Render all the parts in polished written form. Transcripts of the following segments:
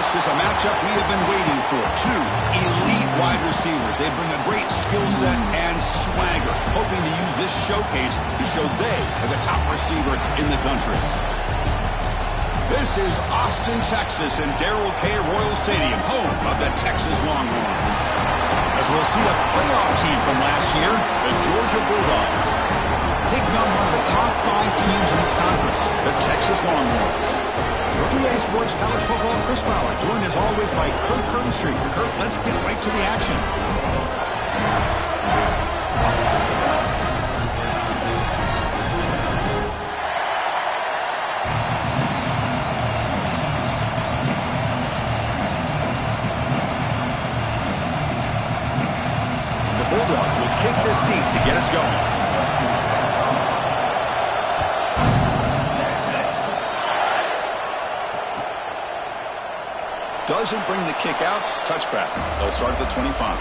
This is a matchup we have been waiting for. Two elite wide receivers. They bring a great skill set and swagger, hoping to use this showcase to show they are the top receiver in the country. This is Austin, Texas, and Darrell K. Royal Stadium, home of the Texas Longhorns. As we'll see a playoff team from last year, the Georgia Bulldogs, taking on one of the top 5 teams in this conference, the Texas Longhorns. Rookie Sports College Football, Chris Fowler, joined as always by Kirk Herbstreit. Kirk, let's get right to the action. The Bulldogs will kick this deep to get us going. Doesn't bring the kick out. Touchback. They'll start at the 25.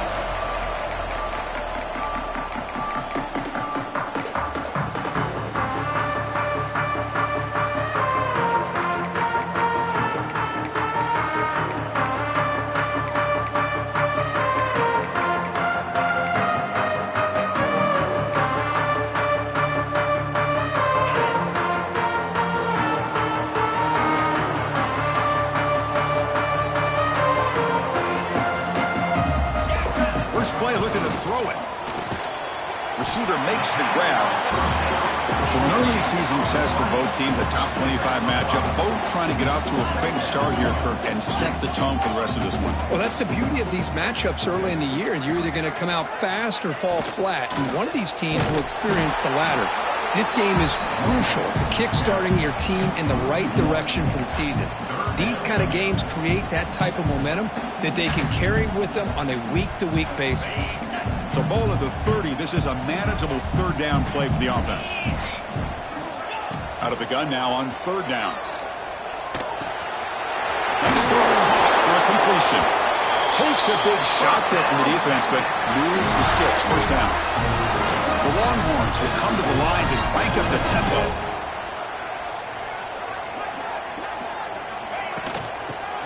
Play looking to throw it. Receiver makes the grab. It's an early season test for both teams, a top 25 matchup. Both trying to get off to a quick start here, Kirk, and set the tone for the rest of this one. Well, that's the beauty of these matchups early in the year. You're either going to come out fast or fall flat, and one of these teams will experience the latter. This game is crucial to kick-starting your team in the right direction for the season. These kind of games create that type of momentum that they can carry with them on a week-to-week basis. So ball at the 30. This is a manageable third down play for the offense. Out of the gun now on third down. He's thrown hard for a completion. Takes a big shot there from the defense, but moves the sticks. First down. The Longhorns will come to the line to crank up the tempo.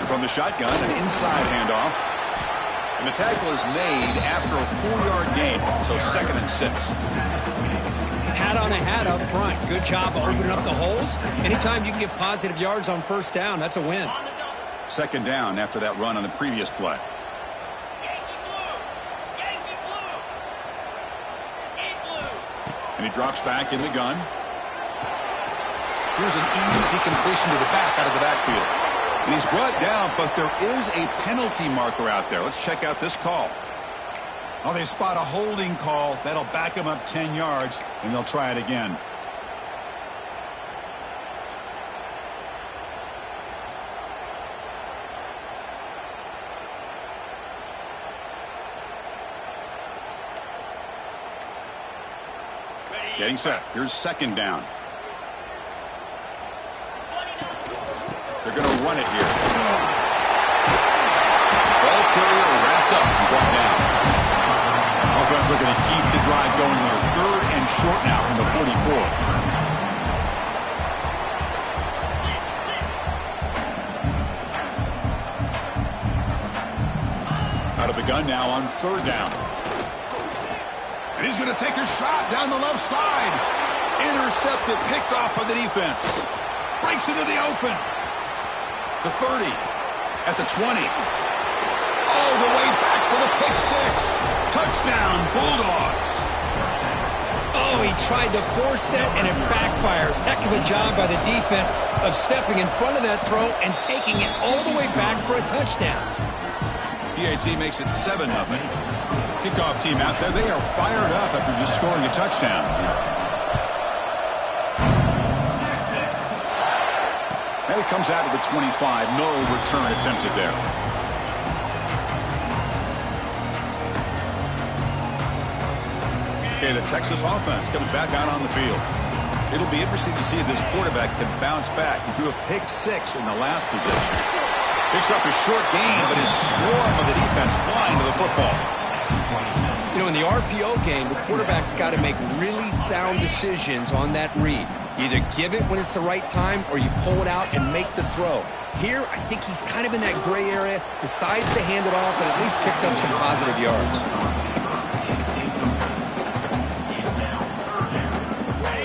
From the shotgun, an inside handoff. And the tackle is made after a 4-yard gain, so 2nd and 6. Hat on a hat up front. Good job of opening up the holes. Anytime you can get positive yards on first down, that's a win. 2nd down after that run on the previous play. And he drops back in the gun. Here's an easy completion to the back out of the backfield. And he's brought down, but there is a penalty marker out there. Let's check out this call. Oh, they spot a holding call. That'll back him up 10 yards, and they'll try it again. Getting set. Here's 2nd down. They're going to run it here. Ball carrier wrapped up and brought down. Offense looking to keep the drive going here. 3rd and short now from the 44. Out of the gun now on 3rd down. And he's going to take a shot down the left side. Intercepted, picked off by the defense. Breaks into the open. The 30, at the 20, all the way back for the pick 6. Touchdown, Bulldogs. Oh, he tried to force it, and it backfires. Heck of a job by the defense of stepping in front of that throw and taking it all the way back for a touchdown. PAT makes it 7-0. Kickoff team out there, they are fired up after just scoring a touchdown. And it comes out of the 25. No return attempted there. Okay, the Texas offense comes back out on the field. It'll be interesting to see if this quarterback can bounce back. He threw a pick 6 in the last possession. Picks up a short gain, but is swarmed by the defense flying to the football. You know, in the RPO game, the quarterback's got to make really sound decisions on that read. Either give it when it's the right time or you pull it out and make the throw. Here, I think he's kind of in that gray area, decides to hand it off and at least picked up some positive yards.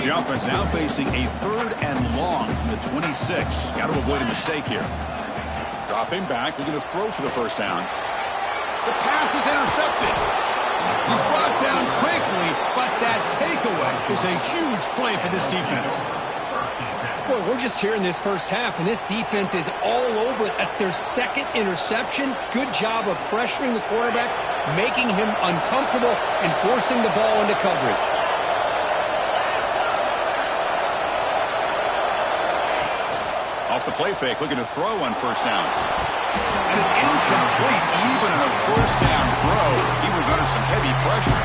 The offense now facing a 3rd and long from the 26. Got to avoid a mistake here. Dropping back, looking to throw for the first down. The pass is intercepted. He's brought down quickly, but that takeaway is a huge play for this defense. Boy, we're just here in this first half, and this defense is all over it. That's their 2nd interception. Good job of pressuring the quarterback, making him uncomfortable, and forcing the ball into coverage. Off the play fake, looking to throw on first down. And it's incomplete. Even in a first down throw, he was under some heavy pressure.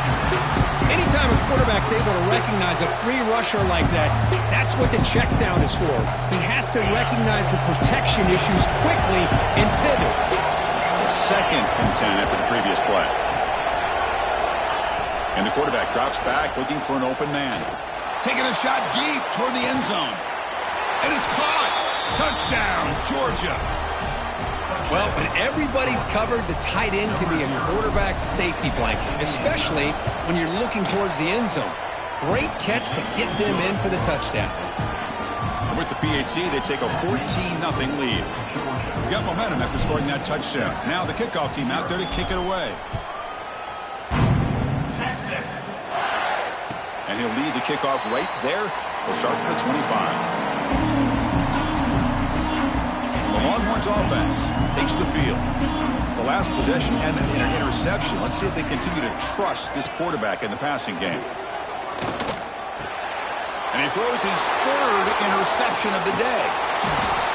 Anytime a quarterback's able to recognize a free rusher like that, that's what the check down is for. He has to recognize the protection issues quickly and pivot. It's a 2nd and 10 after the previous play. And the quarterback drops back, looking for an open man. Taking a shot deep toward the end zone. And it's caught. Touchdown, Georgia. Well, when everybody's covered, the tight end can be a quarterback's safety blanket, especially when you're looking towards the end zone. Great catch to get them in for the touchdown. With the PAT, they take a 14-0 lead. Got momentum after scoring that touchdown. Now the kickoff team out there to kick it away. And he'll lead the kickoff right there. He'll start from the 25. The Longhorns offense takes the field. The last possession and an interception. Let's see if they continue to trust this quarterback in the passing game. And he throws his 3rd interception of the day.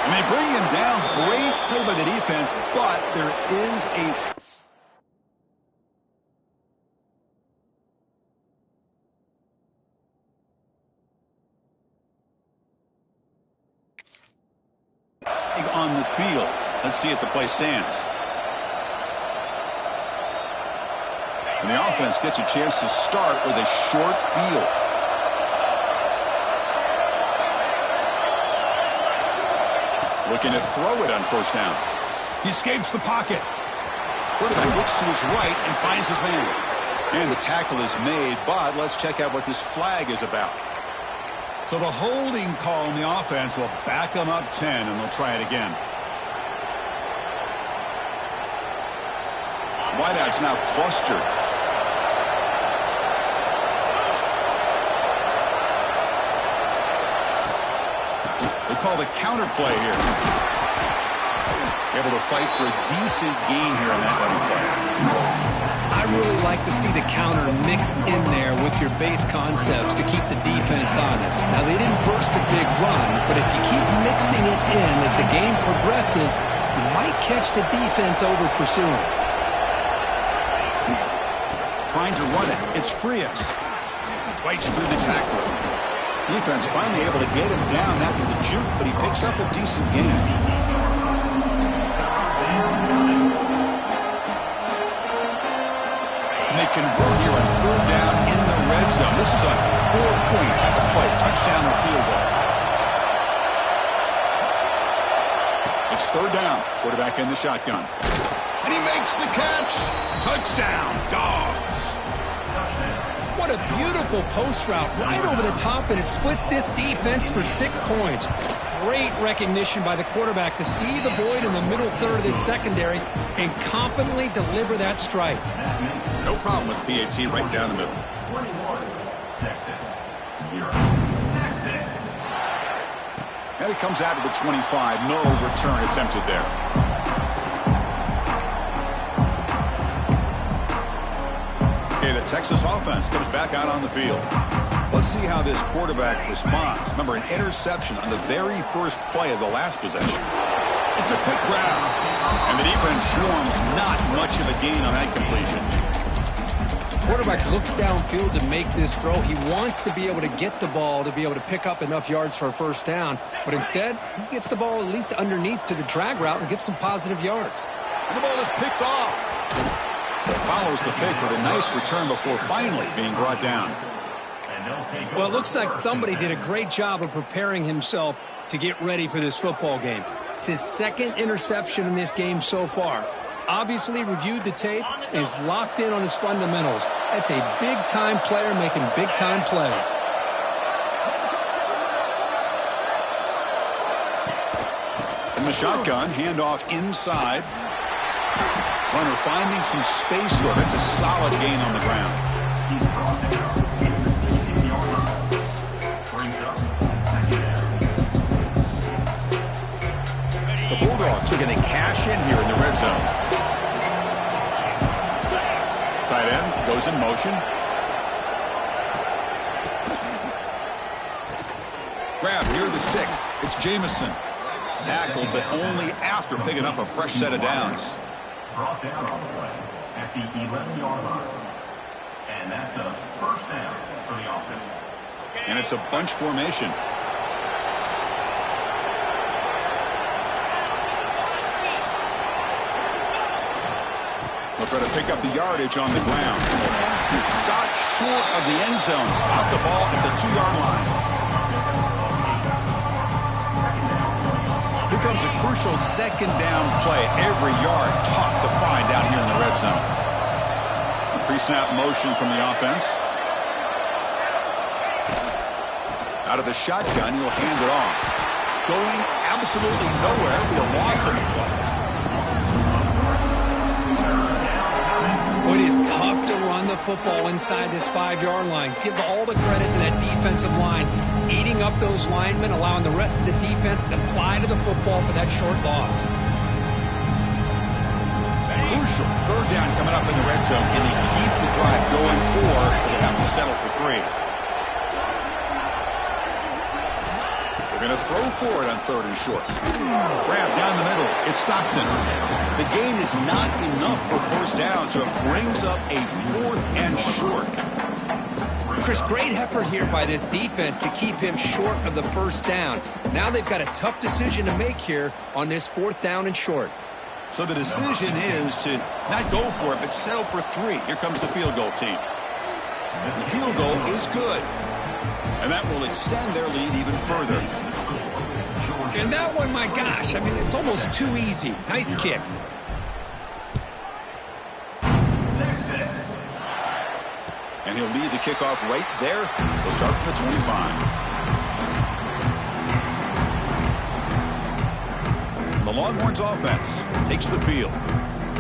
And they bring him down. Great play by the defense, but there is a... on the field. Let's see if the play stands. And the offense gets a chance to start with a short field. Looking to throw it on first down. He escapes the pocket. Quarterback looks to his right and finds his man. And the tackle is made, but let's check out what this flag is about. So the holding call on the offense will back them up 10, and they'll try it again. Wideout's now clustered. They call the counter play here. Able to fight for a decent gain here on that running play. I really like to see the counter mixed in there with your base concepts to keep the defense honest. Now, they didn't burst a big run, but if you keep mixing it in as the game progresses, you might catch the defense over pursuing. Trying to run it. It's Frias. Fights through the tackle. Defense finally able to get him down after the juke, but he picks up a decent gain. And they convert here on 3rd down in the red zone. This is a 4-point type of play. Touchdown or field goal. It's 3rd down. Quarterback in the shotgun. And he makes the catch. Touchdown, Dogs. What a beautiful post route right over the top, and it splits this defense for 6 points. Great recognition by the quarterback to see the void in the middle third of this secondary and confidently deliver that strike. No problem with PAT right down the middle. 21, Texas. 0, Texas. And it comes out of the 25. No return attempted there. Okay, the Texas offense comes back out on the field. Let's see how this quarterback responds. Remember, an interception on the very first play of the last possession. It's a quick grab. And the defense swarms, not much of a gain on that completion. Quarterback looks downfield to make this throw. He wants to be able to get the ball to be able to pick up enough yards for a first down. But instead, he gets the ball at least underneath to the drag route and gets some positive yards. And the ball is picked off. follows the pick with a nice return before finally being brought down. Well, it looks like somebody did a great job of preparing himself to get ready for this football game. It's his second interception in this game so far. Obviously reviewed the tape, is locked in on his fundamentals. That's a big-time player making big-time plays. In the shotgun, handoff inside. Runner finding some space here. That's a solid gain on the ground. The Bulldogs are going to cash in here in the red zone. Tight end goes in motion. Grab near the sticks. It's Jamison. Tackled, but only after picking up a fresh set of downs. Brought down on the play at the 11-yard line. And that's a first down for the offense. And it's a bunch formation. They'll try to pick up the yardage on the ground. Stopped short of the end zone. Spot the ball at the 2-yard line. Here comes a crucial second down play. Every yard tough to find down here in the red zone. Pre-snap motion from the offense. Out of the shotgun, he'll hand it off. Going absolutely nowhere. It'll be a loss of the play. It is tough to run the football inside this 5-yard line. Give all the credit to that defensive line, eating up those linemen, allowing the rest of the defense to fly to the football for that short loss. Crucial third down coming up in the red zone. Can they keep the drive going, or will they have to settle for 3? They're going to throw for it on 3rd and short. Grab down the middle. It's Stockton. The gain is not enough for first down, so it brings up a 4th and short. Chris, great effort here by this defense to keep him short of the first down. Now they've got a tough decision to make here on this 4th down and short. So the decision is to not go for it, but settle for 3. Here comes the field goal team. The field goal is good, and that will extend their lead even further. And that one, my gosh, I mean, it's almost too easy. Nice kick. And he'll lead the kickoff right there. He'll start from the 25. The Longhorns offense takes the field.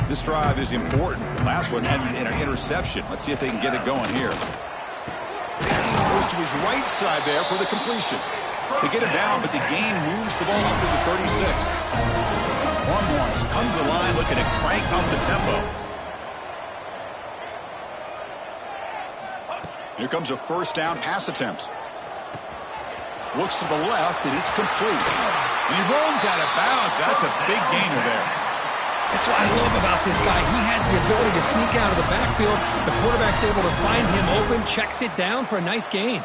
This drive is important. Last one ended in an interception. Let's see if they can get it going here. Goes to his right side there for the completion. They get it down, but the gain moves the ball up to the 36. Longhorns come to the line looking to crank up the tempo. Here comes a first down pass attempt. Looks to the left, and it's complete. And he rolls out of bounds. That's a big gainer there. That's what I love about this guy. He has the ability to sneak out of the backfield. The quarterback's able to find him open, checks it down for a nice gain.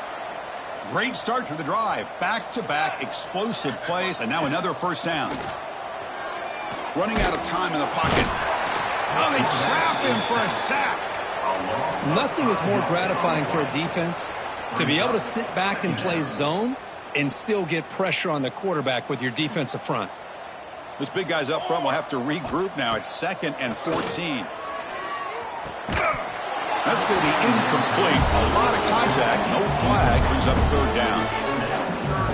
Great start to the drive. Back-to-back explosive plays, and now another first down. Running out of time in the pocket. Oh, they trap him for a sack. Nothing is more gratifying for a defense to be able to sit back and play zone and still get pressure on the quarterback with your defensive front. This big guy's up front will have to regroup now. It's 2nd and 14. That's going to be incomplete. A lot of contact. No flag. Brings up 3rd down.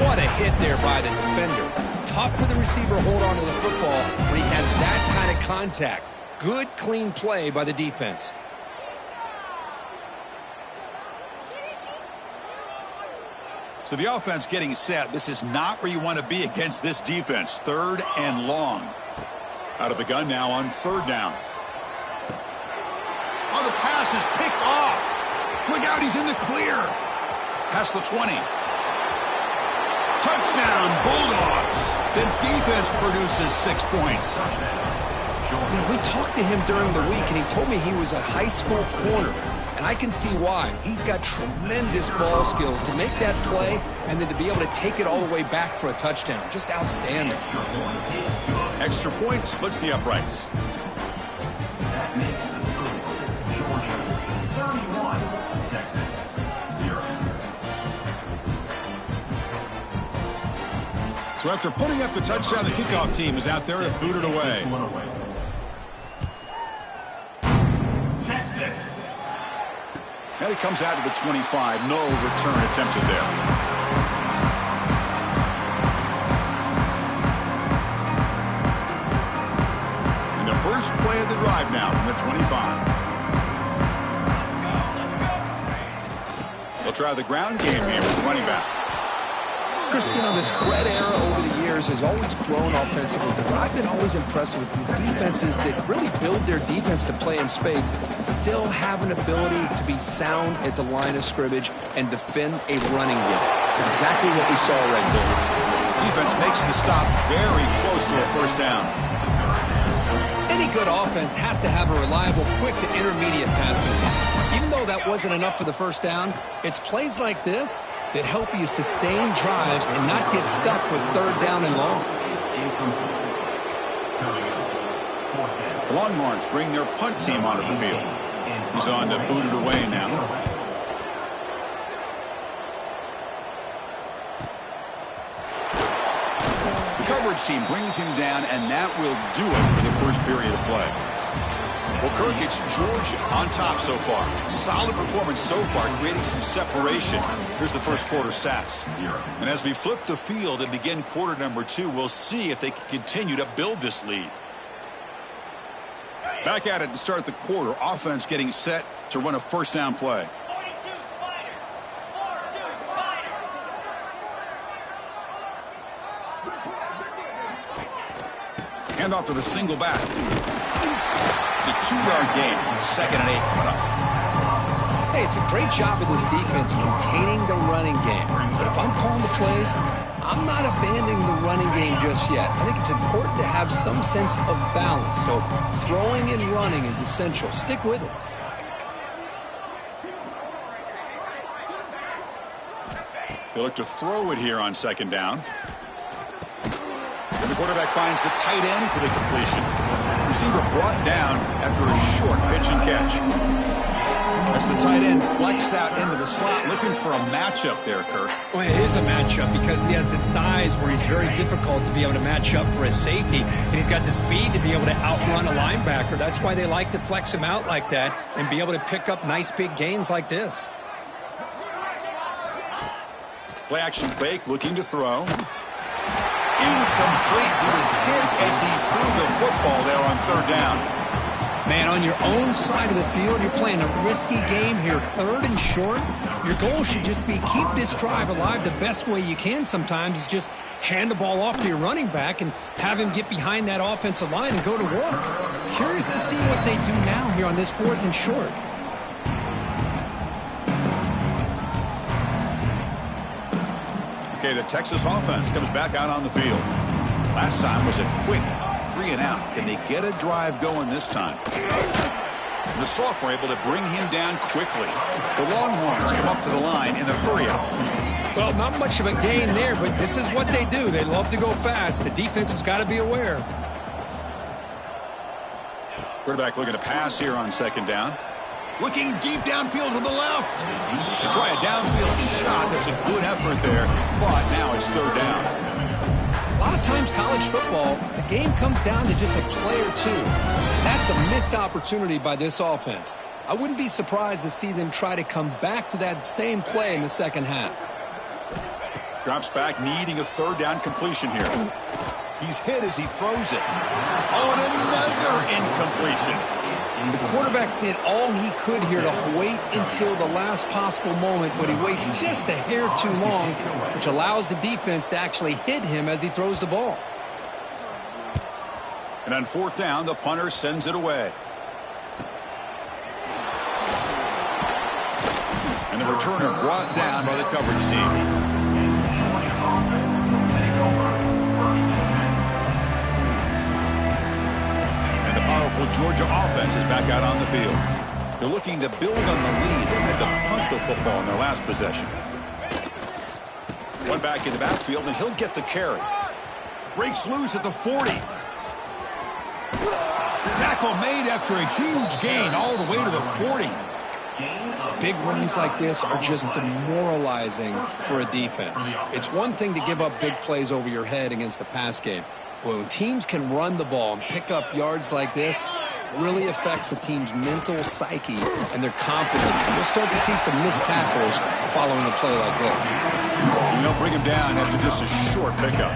What a hit there by the defender. Tough for the receiver to hold on to the football when he has that kind of contact. Good, clean play by the defense. So the offense getting set. This is not where you want to be against this defense. 3rd and long. Out of the gun now on 3rd down. Oh, the pass is picked off. Look out, he's in the clear. Past the 20. Touchdown, Bulldogs. The defense produces 6 points. You know, we talked to him during the week, and he told me he was a high school corner. And I can see why. He's got tremendous ball skills to make that play and then to be able to take it all the way back for a touchdown. Just outstanding. Extra point splits the uprights. So after putting up the touchdown, the kickoff team is out there to boot it away. Texas. And it comes out to the 25. No return attempted there. And the first play of the drive now from the 25. They'll try the ground game here with the running back. Chris, you know, the spread era over the years has always grown offensively, but I've been always impressed with defenses that really build their defense to play in space, still have an ability to be sound at the line of scrimmage and defend a running game. It's exactly what we saw right there. Defense makes the stop very close to a first down. Any good offense has to have a reliable, quick to intermediate passing game. Even though that wasn't enough for the first down, it's plays like this that help you sustain drives and not get stuck with third down and long. The Longhorns bring their punt team onto the field. He's on to boot it away now. The coverage team brings him down, and that will do it for the first period of play. Well, Kirk, it's Georgia on top so far. Solid performance so far, creating some separation. Here's the first quarter stats. And as we flip the field and begin quarter number 2, we'll see if they can continue to build this lead. Back at it to start the quarter. Offense getting set to run a first down play. 42 Spider. 42 Spider. Hand off to the single back. It's a 2-yard gain. 2nd and 8 coming up. Hey, it's a great job of this defense containing the running game. But if I'm calling the plays, I'm not abandoning the running game just yet. I think it's important to have some sense of balance. So throwing and running is essential. Stick with it. They look to throw it here on 2nd down. And the quarterback finds the tight end for the completion. Receiver brought down after a short pitch and catch. As the tight end flexed out into the slot, looking for a matchup there, Kirk. Well, it is a matchup because he has the size where he's very difficult to be able to match up for his safety, and he's got the speed to be able to outrun a linebacker. That's why they like to flex him out like that and be able to pick up nice big gains like this. Play action fake, looking to throw. Incomplete. He was hit as he threw the football there on 3rd down. Man, on your own side of the field, you're playing a risky game here, 3rd and short. Your goal should just be keep this drive alive the best way you can sometimes is just hand the ball off to your running back and have him get behind that offensive line and go to work. Curious to see what they do now here on this 4th and short. Okay, the Texas offense comes back out on the field. Last time was a quick 3 and out. Can they get a drive going this time? The Salk were able to bring him down quickly. The Longhorns come up to the line in the hurry-up. Well, not much of a gain there, but this is what they do. They love to go fast. The defense has got to be aware. Quarterback looking to pass here on 2nd down. Looking deep downfield to the left. They try a downfield shot. That's a good effort there, but now it's 3rd down. A lot of times college football, the game comes down to just a play or two. And that's a missed opportunity by this offense. I wouldn't be surprised to see them try to come back to that same play in the second half. Drops back, needing a 3rd down completion here. He's hit as he throws it. Oh, and another incompletion. The quarterback did all he could here to wait until the last possible moment, but he waits just a hair too long, which allows the defense to actually hit him as he throws the ball. And on 4th down, the punter sends it away. And the returner brought down by the coverage team. Powerful Georgia offense is back out on the field. They're looking to build on the lead. They had to punt the football in their last possession. One back in the backfield, and he'll get the carry. Breaks loose at the 40. Tackle made after a huge gain all the way to the 40. Big runs like this are just demoralizing for a defense. It's one thing to give up big plays over your head against the pass game. When teams can run the ball and pick up yards like this, it really affects the team's mental psyche and their confidence. And you'll start to see some missed tackles following a play like this. And they'll bring him down after just a short pickup.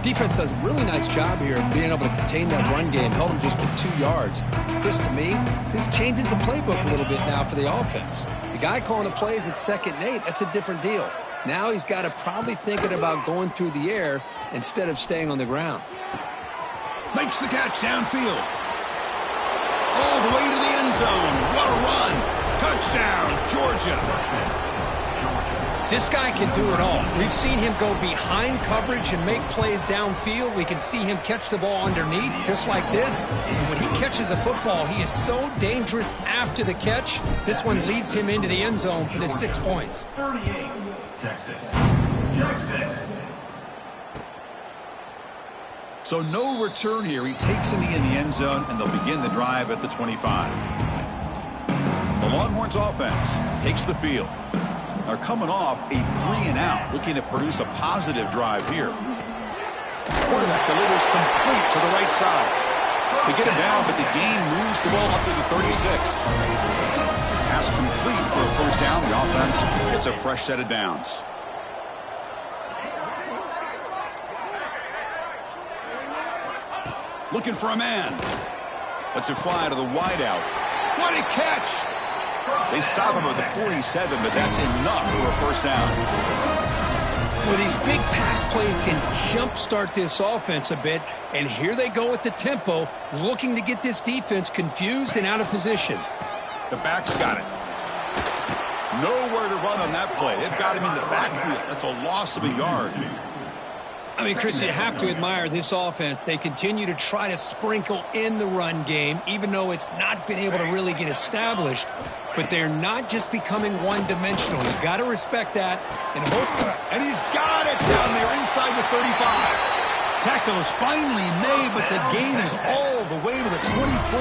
Defense does a really nice job here of being able to contain that run game, held him just to 2 yards. Chris, to me, this changes the playbook a little bit now for the offense. The guy calling the plays at 2nd and 8, that's a different deal. Now he's got to probably thinking about going through the air instead of staying on the ground. Makes the catch downfield. All the way to the end zone. What a run. Touchdown, Georgia. This guy can do it all. We've seen him go behind coverage and make plays downfield. We can see him catch the ball underneath, just like this. And when he catches a football, he is so dangerous after the catch. This one leads him into the end zone for the 6 points. 38, Texas. So no return here. He takes it in the end zone, and they'll begin the drive at the 25. The Longhorns offense takes the field. They're coming off a 3-and-out, looking to produce a positive drive here. Quarterback delivers complete to the right side. They get him down, but the gain moves the ball up to the 36. Pass complete for a first down. The offense gets a fresh set of downs. Looking for a man. Lets it fly to the wideout. What a catch! They stop him at the 47, but that's enough for a first down. Well, these big pass plays can jumpstart this offense a bit, and here they go with the tempo, looking to get this defense confused and out of position. The back's got it. Nowhere to run on that play. They've got him in the backfield. That's a loss of a yard. I mean, Chris, you have to admire this offense. They continue to try to sprinkle in the run game, even though it's not been able to really get established. But they're not just becoming one-dimensional. You've got to respect that and hope. And he's got it down there inside the 35. Tackle is finally made, but the gain is all the way to the 24.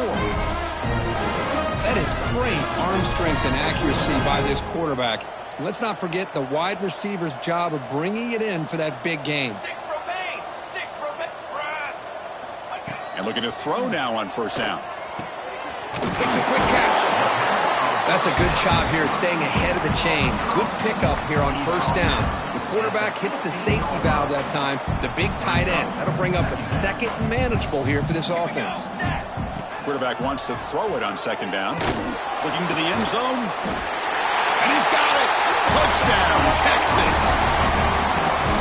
That is great arm strength and accuracy by this quarterback. And let's not forget the wide receiver's job of bringing it in for that big gain. And looking to throw now on first down. Makes a quick catch. That's a good job here, staying ahead of the chains. Good pickup here on first down. The quarterback hits the safety valve that time, the big tight end. That'll bring up a second and manageable here for this offense. Quarterback wants to throw it on second down. Looking to the end zone. And he's got it. Touchdown, Texas.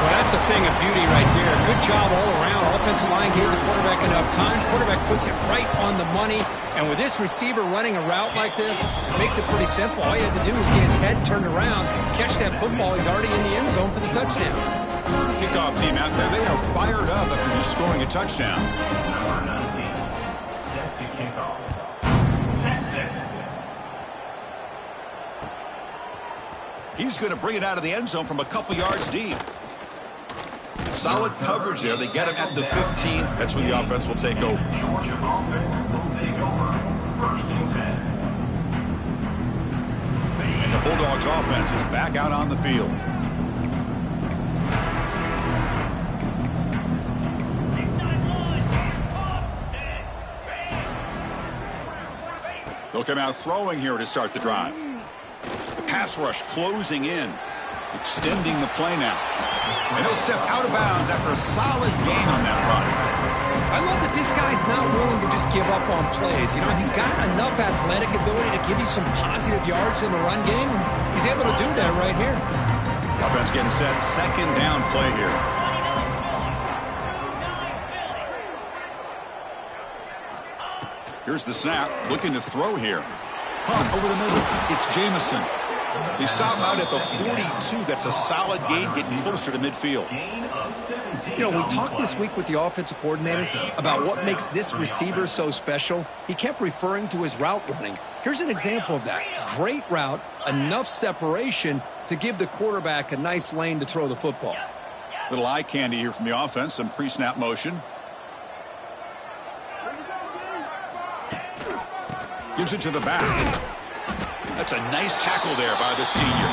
Well, that's a thing of beauty right there. Good job all around. Offensive line gave the quarterback enough time. Quarterback puts it right on the money. And with this receiver running a route like this, it makes it pretty simple. All you have to do is get his head turned around, catch that football. He's already in the end zone for the touchdown. Kickoff team out there. They are fired up after just scoring a touchdown. Number 19, set to kick off. Texas. He's going to bring it out of the end zone from a couple yards deep. Solid coverage there. They get him at the 15. That's where the offense will take over. Georgia offense will take over. 1st and 10. And the Bulldogs offense is back out on the field. They'll come out throwing here to start the drive. The pass rush closing in, extending the play now. And he'll step out of bounds after a solid gain on that run. I love that this guy's not willing to just give up on plays. You know, he's got enough athletic ability to give you some positive yards in the run game, and he's able to do that right here. Offense getting set. Second down play here. Here's the snap. Looking to throw here. Punt over the middle. It's Jamison. They stop out at the 42. That's a solid gain, getting closer to midfield. You know, we talked this week with the offensive coordinator about what makes this receiver so special. He kept referring to his route running. Here's an example of that. Great route, enough separation to give the quarterback a nice lane to throw the football. Little eye candy here from the offense. Some pre-snap motion. Gives it to the back. That's a nice tackle there by the senior.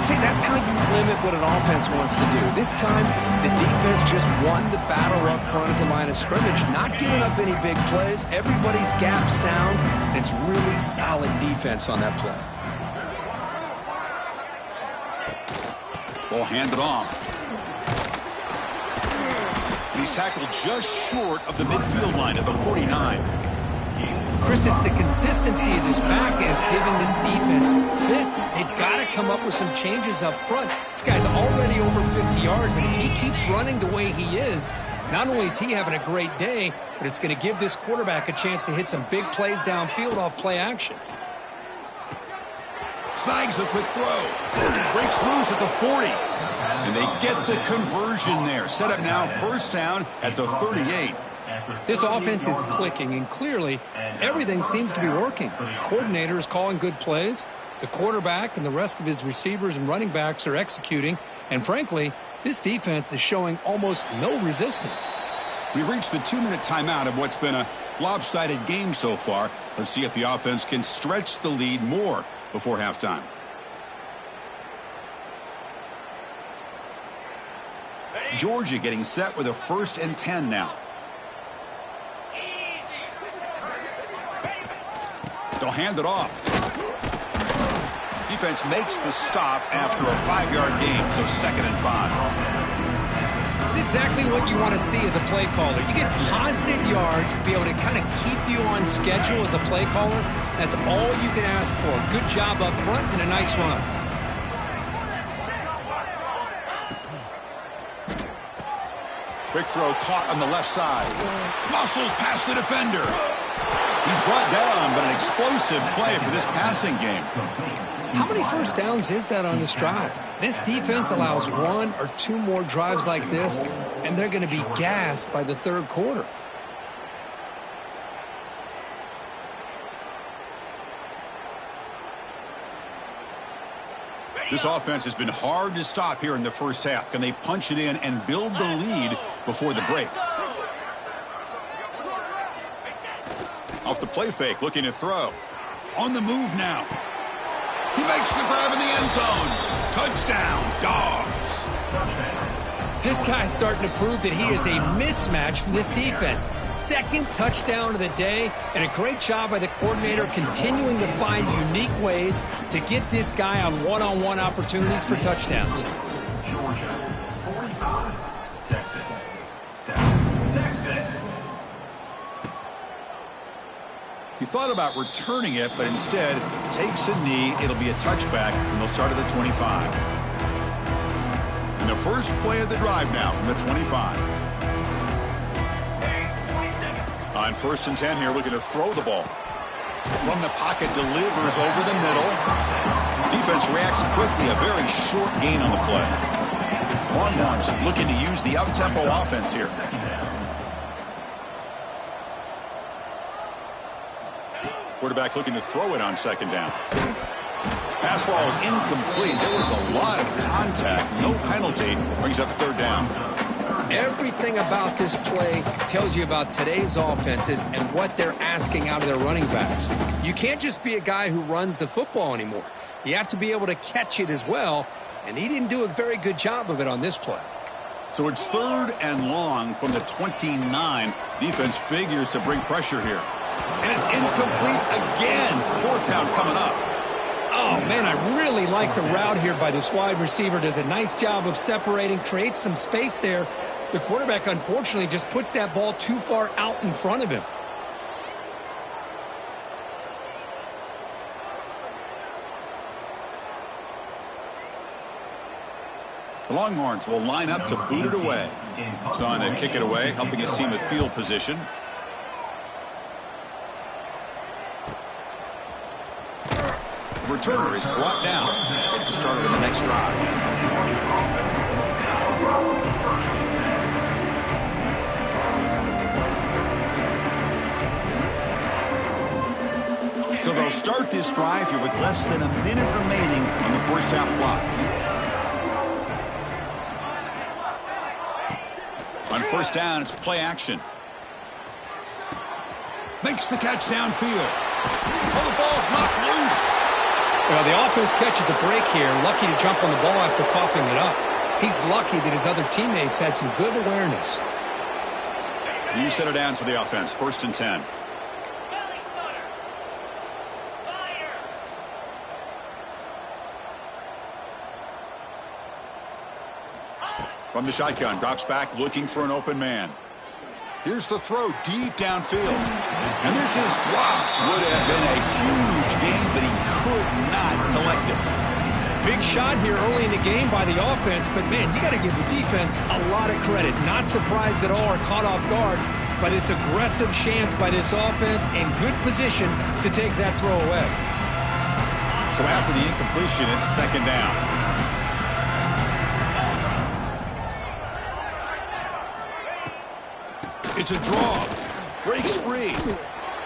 See, that's how you limit what an offense wants to do. This time, the defense just won the battle up front at the line of scrimmage, not giving up any big plays. Everybody's gap sound. It's really solid defense on that play. Ball handed off. He's tackled just short of the midfield line at the 49. Chris, it's the consistency of this back is giving this defense fits. They've got to come up with some changes up front. This guy's already over 50 yards, and if he keeps running the way he is, not only is he having a great day, but it's going to give this quarterback a chance to hit some big plays downfield off play action. Snags the quick throw. Breaks loose at the 40. And they get the conversion there. Set up now, first down at the 38. This offense is clicking, and clearly everything seems to be working. The coordinator is calling good plays. The quarterback and the rest of his receivers and running backs are executing. And frankly, this defense is showing almost no resistance. We've reached the 2-minute timeout of what's been a lopsided game so far. Let's see if the offense can stretch the lead more before halftime. Georgia getting set with a 1st and 10 now. They'll hand it off. Defense makes the stop after a 5-yard gain, so 2nd and 5. It's exactly what you want to see as a play caller. You get positive yards to be able to kind of keep you on schedule as a play caller. That's all you can ask for. Good job up front and a nice run. Quick throw caught on the left side. Muscles past the defender. He's brought down, but an explosive play for this passing game. How many first downs is that on this drive? This defense allows 1 or 2 more drives like this, and they're going to be gassed by the 3rd quarter. This offense has been hard to stop here in the first half. Can they punch it in and build the lead before the break? Off the play fake, looking to throw. On the move now. He makes the grab in the end zone. Touchdown, Dogs. This guy's starting to prove that he is a mismatch for this defense. 2nd touchdown of the day, and a great job by the coordinator continuing to find unique ways to get this guy on one-on-one opportunities for touchdowns. Georgia 45, Texas 7. Texas. He thought about returning it, but instead takes a knee. It'll be a touchback, and they'll start at the 25. And the first play of the drive now from the 25. On 1st and 10 here, looking to throw the ball. From the pocket, delivers over the middle. Defense reacts quickly, a very short gain on the play. Longhorns looking to use the up-tempo offense here. Quarterback looking to throw it on 2nd down. Pass ball is incomplete. There was a lot of contact. No penalty. Brings up 3rd down. Everything about this play tells you about today's offenses and what they're asking out of their running backs. You can't just be a guy who runs the football anymore. You have to be able to catch it as well, and he didn't do a very good job of it on this play. So it's 3rd and long from the 29. Defense figures to bring pressure here. And it's incomplete again. 4th down coming up. Oh, man, I really like the route here by this wide receiver. Does a nice job of separating, creates some space there. The quarterback, unfortunately, just puts that ball too far out in front of him. The Longhorns will line up to boot it away. He's on to kick it away, helping his team with field position. Returner is brought down. It's a starter in the next drive. So they'll start this drive here with less than a minute remaining on the first half clock. On 1st down, it's play action. Makes the catch downfield. Oh, the ball's knocked loose. Well, the offense catches a break here. Lucky to jump on the ball after coughing it up. He's lucky that his other teammates had some good awareness. New set of downs for the offense. 1st and 10. From the shotgun, drops back looking for an open man. Here's the throw deep downfield. And this is dropped. Would have been a huge gain, but he could not collect it. Big shot here early in the game by the offense, but man, you got to give the defense a lot of credit. Not surprised at all or caught off guard, but it's aggressive chance by this offense and good position to take that throw away. So after the incompletion, it's 2nd down. It's a draw. Breaks free.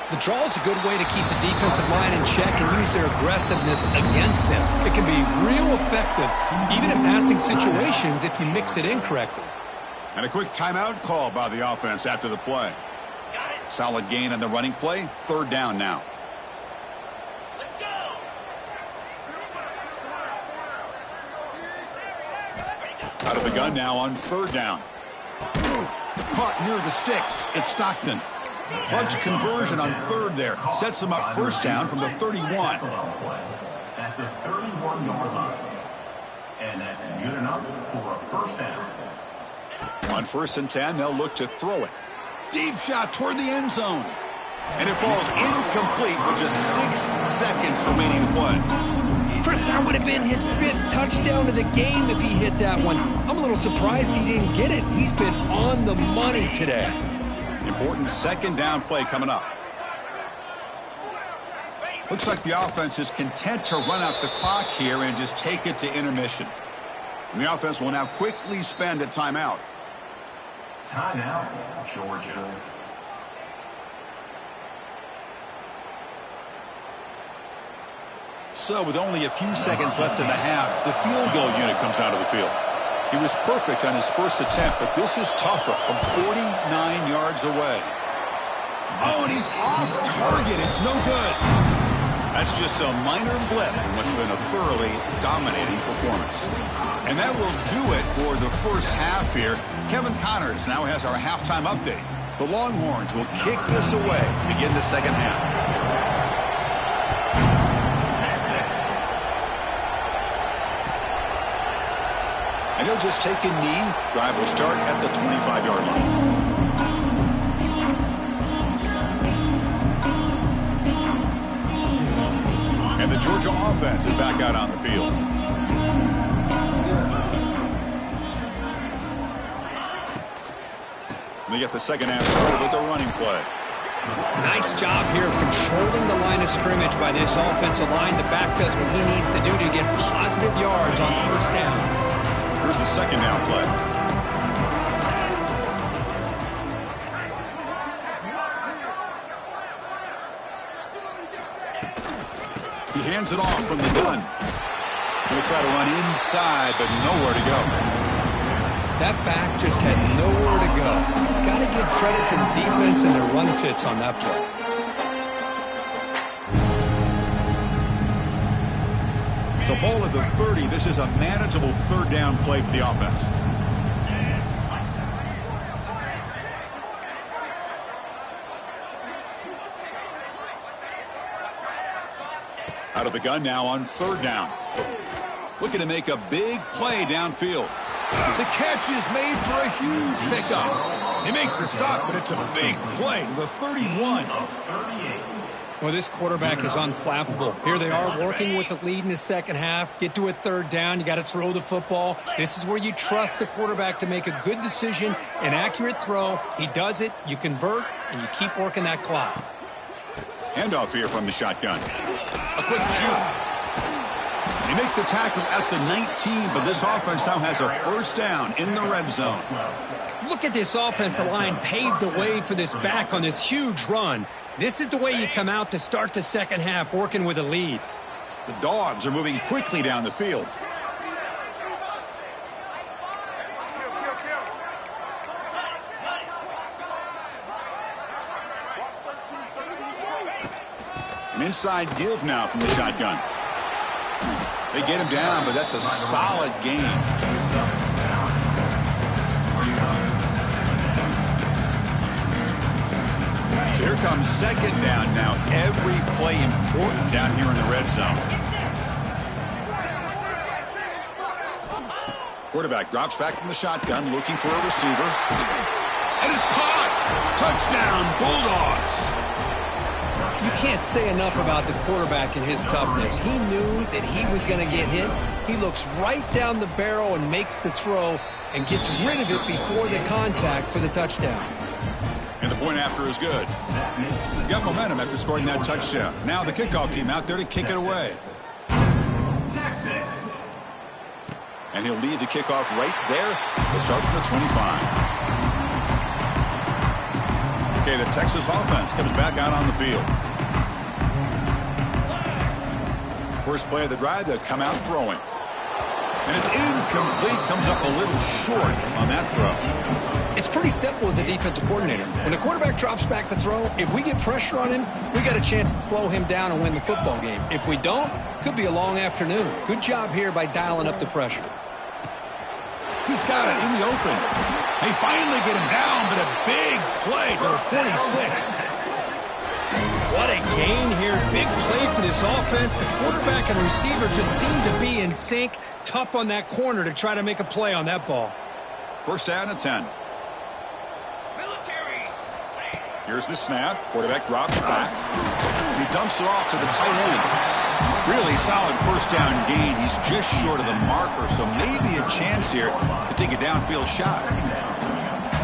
The draw is a good way to keep the defensive line in check and use their aggressiveness against them. It can be real effective, even in passing situations, if you mix it in correctly. And a quick timeout call by the offense after the play. Solid gain on the running play. 3rd down now. Let's go. Out of the gun now on 3rd down. Caught near the sticks. It's Stockton. Clutch conversion on 3rd there. Sets him up 1st down from the 31. At the 31-yard line. And that's good enough for a 1st down. On 1st and 10, they'll look to throw it. Deep shot toward the end zone. And it falls incomplete with just 6 seconds remaining to play. Chris, that would have been his 5th touchdown of the game if he hit that one. I'm a little surprised he didn't get it. He's been on the money today. Important 2nd down play coming up. Looks like the offense is content to run out the clock here and just take it to intermission. And the offense will now quickly spend a timeout. Timeout, Georgia. So with only a few seconds left in the half, the field goal unit comes out of the field. He was perfect on his 1st attempt, but this is tougher from 49 yards away. Oh, and he's off target. It's no good. That's just a minor blip in what's been a thoroughly dominating performance. And that will do it for the 1st half here. Kevin Connors now has our halftime update. The Longhorns will kick this away to begin the 2nd half. And he'll just take a knee. Drive will start at the 25-yard line. And the Georgia offense is back out on the field. And they get the 2nd half started with a running play. Nice job here of controlling the line of scrimmage by this offensive line. The back does what he needs to do to get positive yards on 1st down. Here's the 2nd down play. He hands it off from the gun. He'll try to run inside, but nowhere to go. That back just had nowhere to go. Got to give credit to the defense and their run fits on that play. So ball at the 30. This is a manageable 3rd down play for the offense. Out of the gun now on 3rd down. Looking to make a big play downfield. The catch is made for a huge pickup. They make the stop, but it's a big play to the 31. Well, this quarterback is unflappable. Here they are working with the lead in the 2nd half. Get to a 3rd down. You got to throw the football. This is where you trust the quarterback to make a good decision, an accurate throw. He does it. You convert, and you keep working that clock. Handoff here from the shotgun. A quick shoot. They make the tackle at the 19, but this offense now has a 1st down in the red zone. Look at this offensive line paved the way for this back on this huge run. This is the way you come out to start the 2nd half, working with a lead. The Dogs are moving quickly down the field. An inside give now from the shotgun. They get him down, but that's a solid gain. So here comes second down now. Every play important down here in the red zone. Quarterback drops back from the shotgun, looking for a receiver. And it's caught! Touchdown, Bulldogs! You can't say enough about the quarterback and his toughness. He knew that he was going to get hit. He looks right down the barrel and makes the throw and gets rid of it before the contact for the touchdown. And the point after is good. Got momentum after scoring that touchdown. Now the kickoff team out there to kick it away. Texas. And he'll lead the kickoff right there. He'll start from the 25. Okay, the Texas offense comes back out on the field. First play of the drive, they'll come out throwing. And it's incomplete, comes up a little short on that throw. It's pretty simple as a defensive coordinator. When the quarterback drops back to throw, if we get pressure on him, we got a chance to slow him down and win the football game. If we don't, could be a long afternoon. Good job here by dialing up the pressure. He's got it in the open. They finally get him down, but a big play to the 46. What a gain here. Big play for this offense. The quarterback and receiver just seem to be in sync. Tough on that corner to try to make a play on that ball. First down at 10. Here's the snap. Quarterback drops back. He dumps it off to the tight end. Really solid first down gain. He's just short of the marker, so maybe a chance here to take a downfield shot.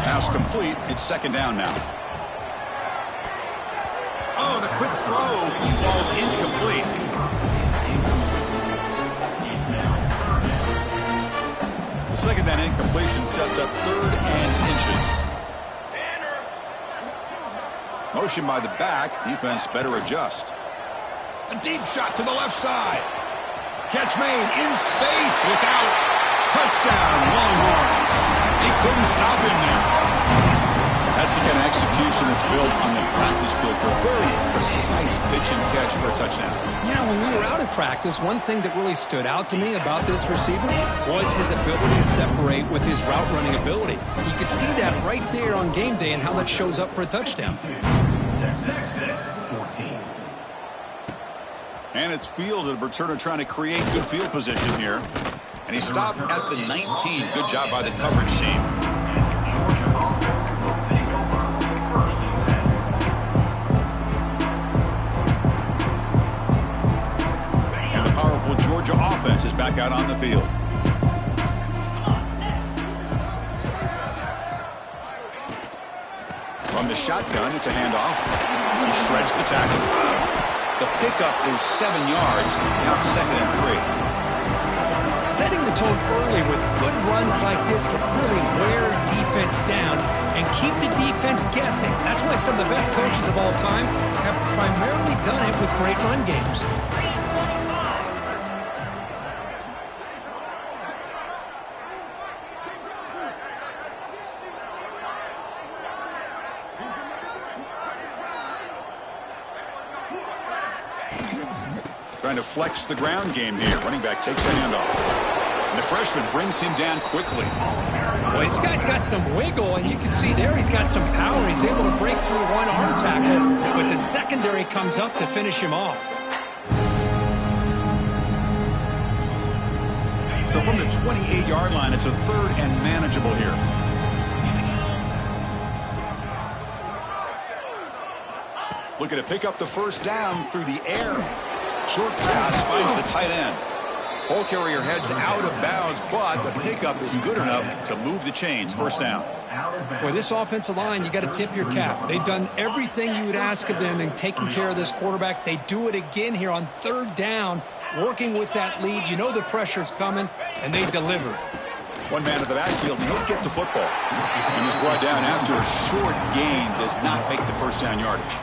Pass complete. It's second down now. Oh, the quick throw falls incomplete. The second down incompletion sets up 3rd and inches. Motion by the back. Defense better adjust. A deep shot to the left side. Catch made in space. Look out. Touchdown, Longhorns. They couldn't stop him there. That's the kind of execution that's built on the practice field for a very precise pitch and catch for a touchdown. Yeah, when we were out at practice, one thing that really stood out to me about this receiver was his ability to separate with his route running ability. You could see that right there on game day and how that shows up for a touchdown. Texas 14. And it's fielded. Returner trying to create good field position here. And he stopped at the 19. Good job by the coverage team. And the powerful Georgia offense is back out on the field. From the shotgun, it's a handoff. He shreds the tackle. The pickup is 7 yards. Now it's 2nd and 3. Setting the tone early with good runs like this can really wear defense down and keep the defense guessing. That's why some of the best coaches of all time have primarily done it with great run games. Trying to flex the ground game here. Running back takes the handoff. And the freshman brings him down quickly. Well, this guy's got some wiggle, and you can see there he's got some power. He's able to break through one arm tackle, but the secondary comes up to finish him off. So from the 28-yard line, it's a 3rd and manageable here. Looking to pick up the first down through the air. Short pass finds the tight end. Ball carrier heads out of bounds, but the pickup is good enough to move the chains. First down. Boy, this offensive line, you got to tip your cap. They've done everything you would ask of them in taking care of this quarterback. They do it again here on 3rd down, working with that lead. You know the pressure's coming, and they deliver. One man at the backfield, he'll get the football. And is brought down after a short gain, does not make the first down yardage.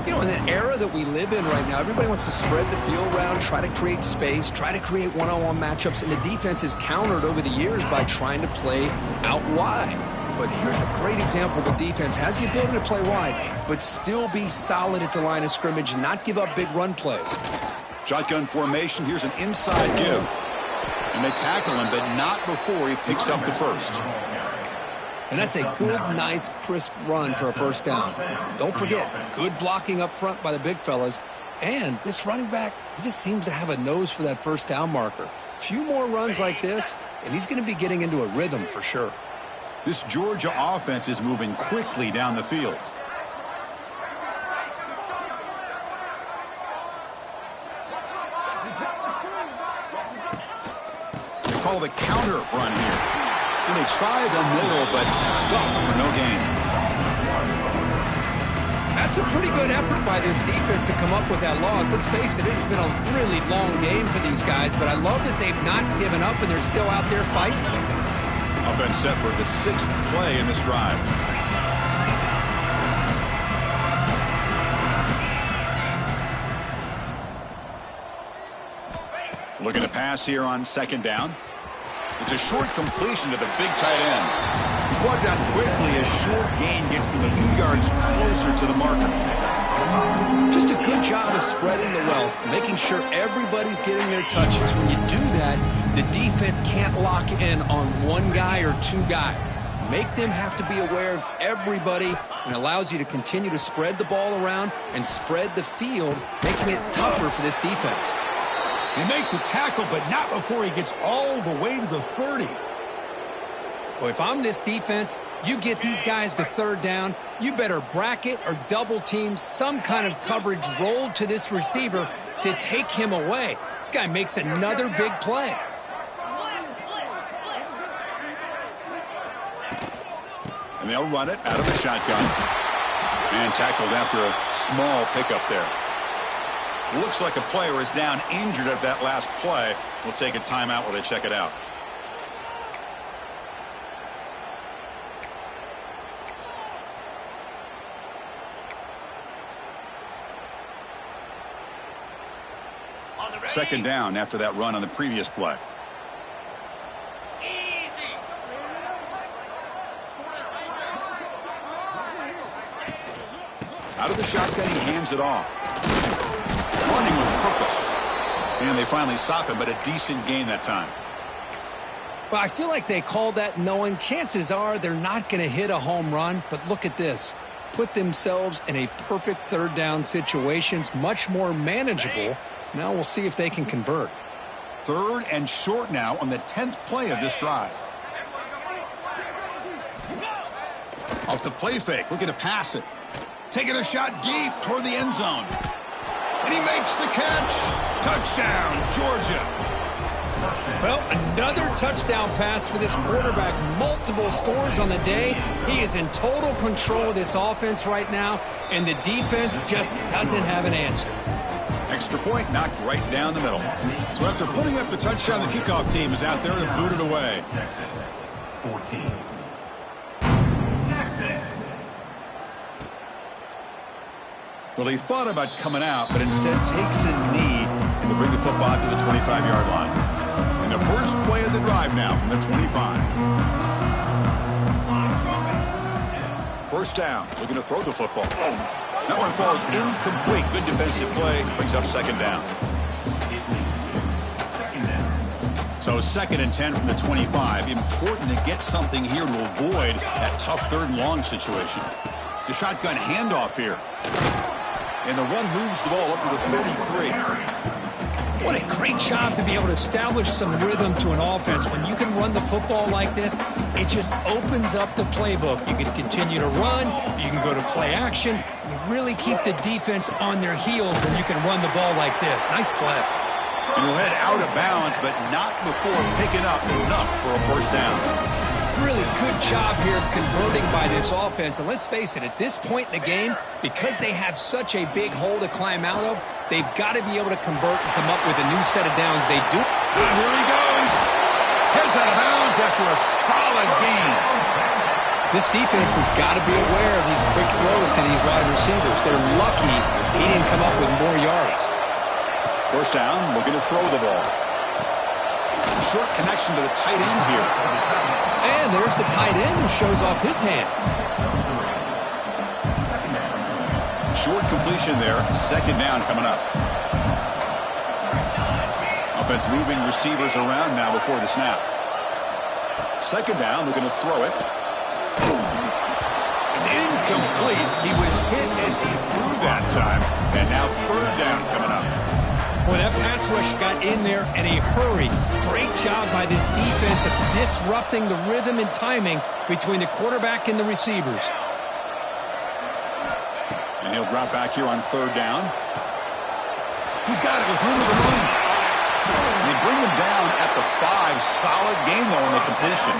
You know, in the era that we live in right now, everybody wants to spread the field around, try to create space, try to create one-on-one matchups, and the defense is countered over the years by trying to play out wide. But here's a great example. The defense has the ability to play wide, but still be solid at the line of scrimmage and not give up big run plays. Shotgun formation. Here's an inside give. And they tackle him, but not before he picks up the first. And that's a good, nice, crisp run for a first down. Don't forget, good blocking up front by the big fellas. And this running back, he just seems to have a nose for that first down marker. A few more runs like this, and he's going to be getting into a rhythm for sure. This Georgia offense is moving quickly down the field. They call the counter run here. And they try the middle, but stuck for no gain. That's a pretty good effort by this defense to come up with that loss. Let's face it, it's been a really long game for these guys, but I love that they've not given up and they're still out there fighting. Offense set for the 6th play in this drive. Looking to pass here on 2nd down. It's a short completion to the big tight end. He's brought down quickly as short gain gets them a few yards closer to the marker. Just a good job of spreading the wealth, making sure everybody's getting their touches. When you do that, the defense can't lock in on one guy or two guys. Make them have to be aware of everybody, and allows you to continue to spread the ball around and spread the field, making it tougher for this defense. They make the tackle, but not before he gets all the way to the 30. Well, if I'm this defense, you get these guys to 3rd down, you better bracket or double team some kind of coverage rolled to this receiver to take him away. This guy makes another big play. And they'll run it out of the shotgun. And tackled after a small pickup there. Looks like a player is down injured at that last play. We'll take a timeout while they check it out. Second down after that run on the previous play. Out of the shotgun, he hands it off. Running with purpose. And they finally stop him, but a decent gain that time. Well, I feel like they called that knowing chances are they're not going to hit a home run, but look at this. Put themselves in a perfect 3rd down situations, much more manageable. Now we'll see if they can convert. 3rd and short now on the 10th play of this drive. Off the play fake, looking to pass it. Taking a shot deep toward the end zone. And he makes the catch. Touchdown, Georgia. Well, another touchdown pass for this quarterback. Multiple scores on the day. He is in total control of this offense right now, and the defense just doesn't have an answer. Extra point knocked right down the middle. So after putting up the touchdown, the kickoff team is out there to boot it away. Texas 14. Texas. Well, he thought about coming out, but instead takes a knee and to bring the football to the 25-yard line. And the first play of the drive now from the 25. First down, looking to throw the football. That one falls incomplete. Good defensive play, brings up 2nd down. So 2nd and 10 from the 25. Important to get something here to avoid that tough 3rd and long situation. The shotgun handoff here. And the run moves the ball up to the 33. What a great job to be able to establish some rhythm to an offense. When you can run the football like this, it just opens up the playbook. You can continue to run. You can go to play action. You really keep the defense on their heels when you can run the ball like this. Nice play. And he'll head out of bounds, but not before picking up enough for a first down. Really good job here of converting by this offense. And let's face it, at this point in the game, because they have such a big hole to climb out of, they've got to be able to convert and come up with a new set of downs. They do. And here he goes. Heads out of bounds after a solid gain. This defense has got to be aware of these quick throws to these wide receivers. They're lucky he didn't come up with more yards. First down, looking to throw the ball. Short connection to the tight end here. And there's the tight end who shows off his hands. Short completion there. 2nd down coming up. Defense moving receivers around now before the snap. Second down, looking to throw it. It's incomplete. He was hit as he threw that time. And now third down coming up. Boy, that pass rush got in there in a hurry. Great job by this defense of disrupting the rhythm and timing between the quarterback and the receivers. And he'll drop back here on third down. He's got it with room to run. They bring him down at the 5. Solid gain, though, on the completion.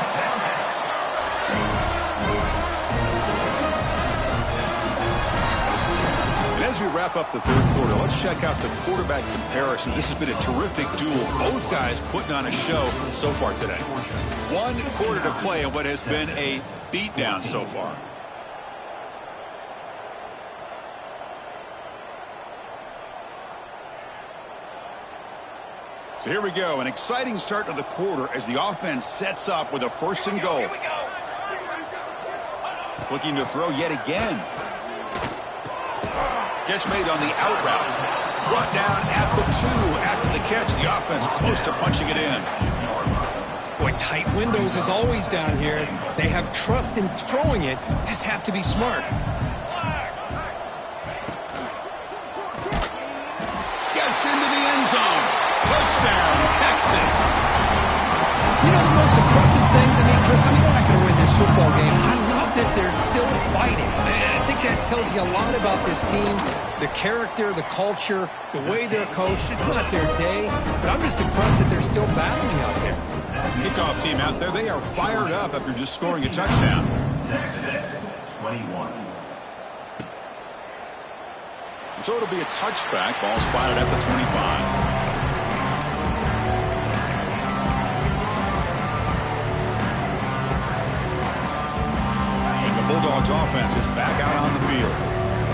And as we wrap up the third quarter, let's check out the quarterback comparison. This has been a terrific duel. Both guys putting on a show so far today. 1 quarter to play in what has been a beatdown so far. So here we go, an exciting start to the quarter as the offense sets up with a 1st and goal. Looking to throw yet again. Catch made on the out route. Brought down at the 2 after the catch. The offense close to punching it in. Boy, tight windows as always down here. They have trust in throwing it. Just have to be smart. Gets into the end zone. Touchdown, Texas. You know, the most impressive thing to me, Chris, I mean, they're not going to win this football game. I love that they're still fighting. I think that tells you a lot about this team, the character, the culture, the way they're coached. It's not their day, but I'm just impressed that they're still battling out there. Kickoff team out there, they are fired up after just scoring a touchdown. Texas 21. So it'll be a touchback. Ball spotted at the 25. Bulldogs offense is back out on the field.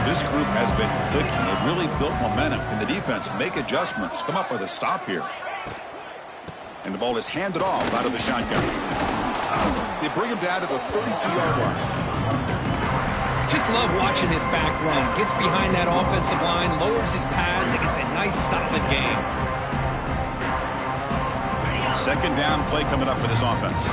This group has been clicking. They've really built momentum. Can the defense make adjustments? Come up with a stop here. And the ball is handed off out of the shotgun. They bring him down to the 32-yard line. Just love watching this back run. Gets behind that offensive line, lowers his pads. It gets a nice, solid gain. Second down play coming up for this offense.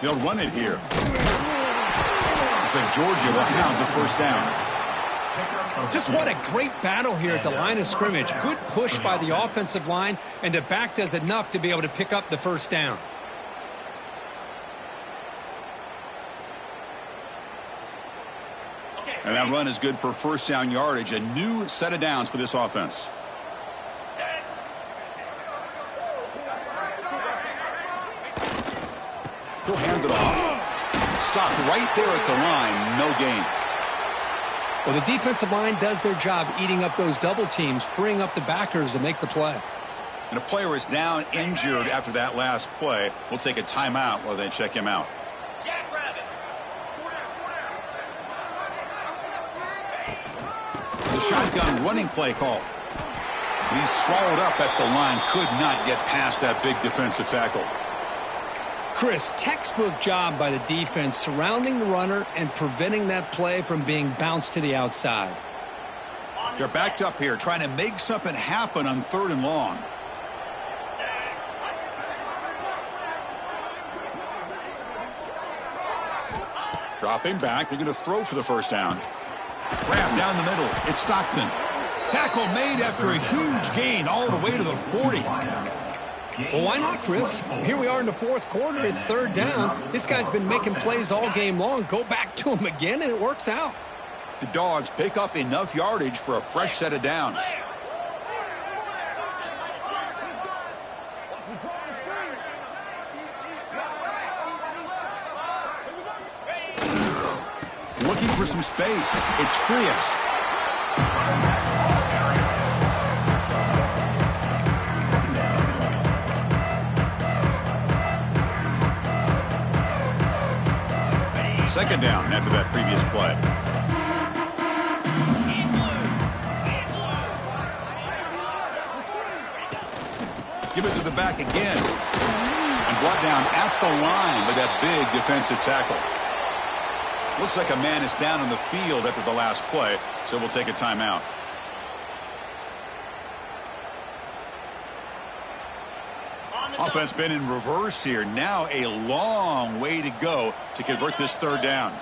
They'll run it here. Looks like Georgia will have the 1st down. Just what a great battle here at the line of scrimmage. Good push by the offensive line, and the back does enough to be able to pick up the 1st down. And that run is good for 1st down yardage. A new set of downs for this offense. He'll hand it off. Stopped right there at the line. No gain. Well, the defensive line does their job eating up those double teams, freeing up the backers to make the play. And a player is down injured after that last play. We'll take a timeout while they check him out. The shotgun running play call. He's swallowed up at the line. Could not get past that big defensive tackle. Chris, textbook job by the defense surrounding the runner and preventing that play from being bounced to the outside. They're backed up here trying to make something happen on 3rd and long. Dropping back, looking to throw for the 1st down. Grab down the middle. It's Stockton. Tackle made after a huge gain all the way to the 40. Well, why not, Chris? Here we are in the 4th quarter. It's 3rd down. This guy's been making plays all game long. Go back to him again, and it works out. The Dogs pick up enough yardage for a fresh set of downs. Looking for some space. It's Frias. Second down after that previous play. Give it to the back again. And brought down at the line with that big defensive tackle. Looks like a man is down on the field after the last play, so we'll take a timeout. Offense been in reverse here. Now a long way to go to convert this third down.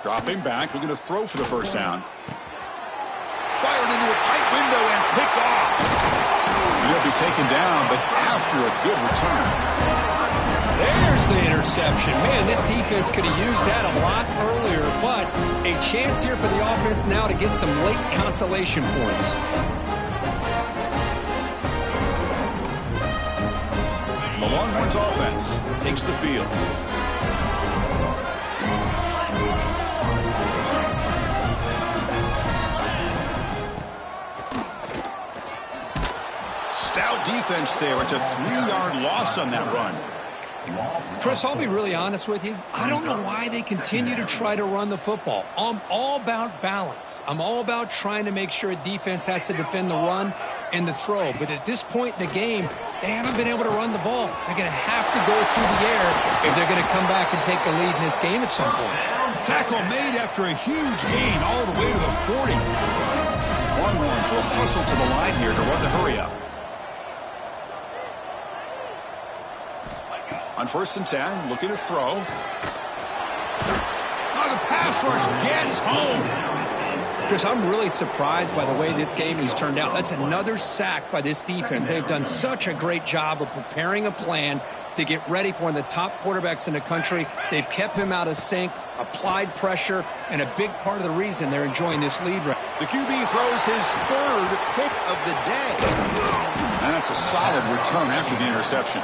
Dropping back, looking to throw for the first down. Fired into a tight window and picked off. And he'll be taken down, but after a good return. There's the interception. Man, this defense could have used that a lot earlier, but a chance here for the offense now to get some late consolation points. The Longhorns offense takes the field. Stout defense there. It's a 3-yard loss on that run. Chris, I'll be really honest with you. I don't know why they continue to try to run the football. I'm all about balance. I'm all about trying to make sure a defense has to defend the run and the throw. But at this point in the game, they haven't been able to run the ball. They're going to have to go through the air if they're going to come back and take the lead in this game at some point. Tackle made after a huge gain all the way to the 40. Longhorns will hustle to the line here to run the hurry up. On 1st and 10, looking to throw. Oh, the pass rush gets home. Chris, I'm really surprised by the way this game has turned out. That's another sack by this defense. They've done such a great job of preparing a plan to get ready for one of the top quarterbacks in the country. They've kept him out of sync, applied pressure, and a big part of the reason they're enjoying this lead. The QB throws his 3rd pick of the day. And that's a solid return after the interception.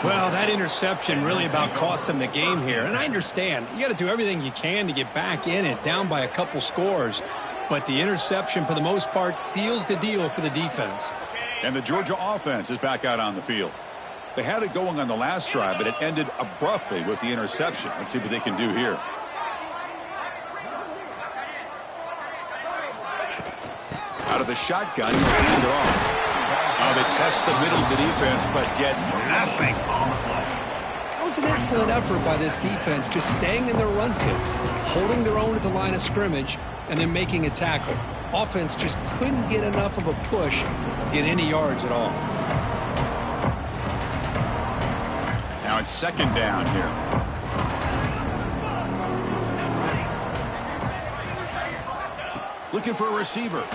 Well, that interception really about cost him the game here. And I understand. You got to do everything you can to get back in it, down by a couple scores. But the interception, for the most part, seals the deal for the defense. And the Georgia offense is back out on the field. They had it going on the last drive, but it ended abruptly with the interception. Let's see what they can do here. Out of the shotgun, he'll hand it off. They test the middle of the defense, but get nothing. That was an excellent effort by this defense, just staying in their run fits, holding their own at the line of scrimmage, and then making a tackle. Offense just couldn't get enough of a push to get any yards at all. Now it's 2nd down here. Looking for a receiver.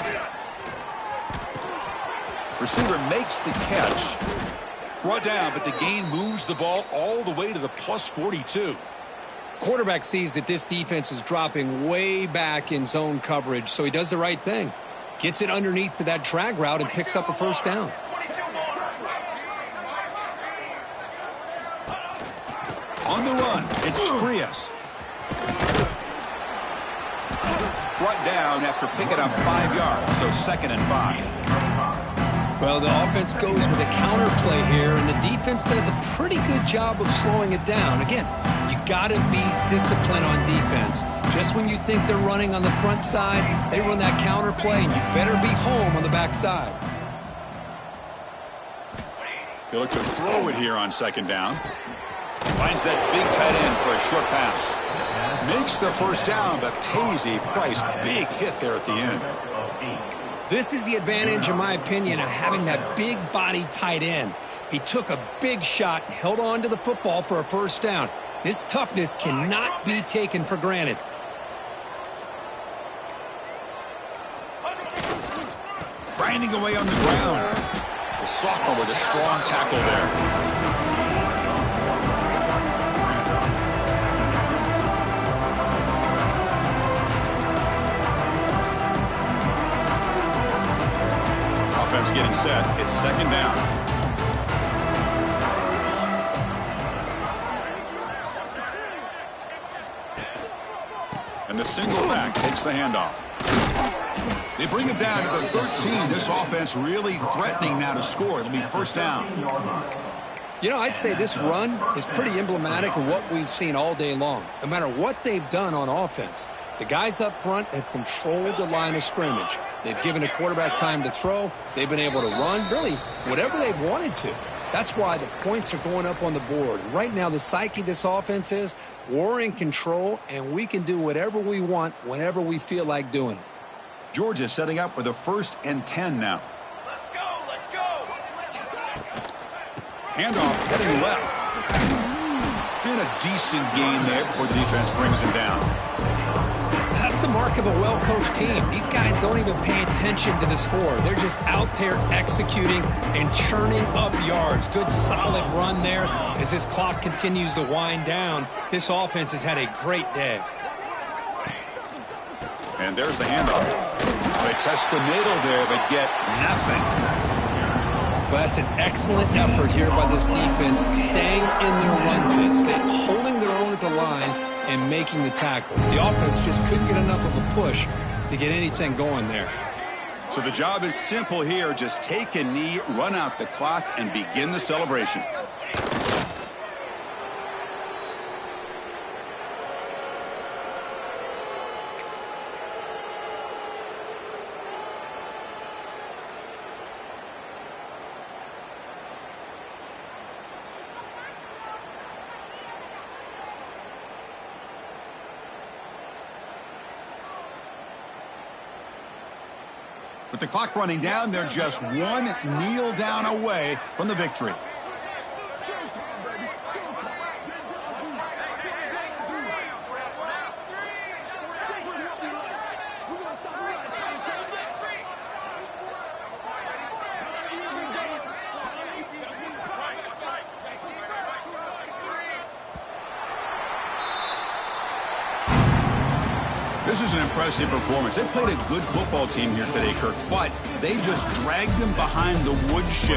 Receiver makes the catch. Brought down, but the gain moves the ball all the way to the plus 42. Quarterback sees that this defense is dropping way back in zone coverage, so he does the right thing. Gets it underneath to that drag route and picks up a 1st down. On the run, it's Frias. Brought down after picking up 5 yards, so 2nd and 5. Well, the offense goes with a counter play here, and the defense does a pretty good job of slowing it down. Again, you got to be disciplined on defense. Just when you think they're running on the front side, they run that counter play, and you better be home on the back side. They look to throw it here on 2nd down. Finds that big tight end for a short pass. Makes the 1st down, but pays a price. Big hit there at the end. This is the advantage, in my opinion, of having that big body tight end. He took a big shot, held on to the football for a 1st down. This toughness cannot be taken for granted. Grinding away on the ground. The sophomore with a strong tackle there. Offense getting set. It's 2nd down. And the single back takes the handoff. They bring him down to the 13. This offense really threatening now to score. It'll be 1st down. You know, I'd say this run is pretty emblematic of what we've seen all day long. No matter what they've done on offense, The guys up front have controlled the line of scrimmage. They've given the quarterback time to throw. They've been able to run, really, whatever they've wanted to. That's why the points are going up on the board. Right now, the psyche of this offense is we're in control, and we can do whatever we want whenever we feel like doing it. Georgia setting up with a 1st and 10 now. Let's go, let's go. Handoff heading left. And a decent gain there before the defense brings him down. That's the mark of a well-coached team. These guys don't even pay attention to the score. They're just out there executing and churning up yards. Good, solid run there as this clock continues to wind down. This offense has had a great day. And there's the handoff. They test the middle there, but get nothing. Well, that's an excellent effort here by this defense, staying in their run fits, holding their own at the line and making the tackle. The offense just couldn't get enough of a push to get anything going there. So the job is simple here. Just take a knee, run out the clock, and begin the celebration. With the clock running down, they're just one kneel down away from the victory. This is an impressive performance. They played a good football team here today, Kirk, but they just dragged them behind the woodshed.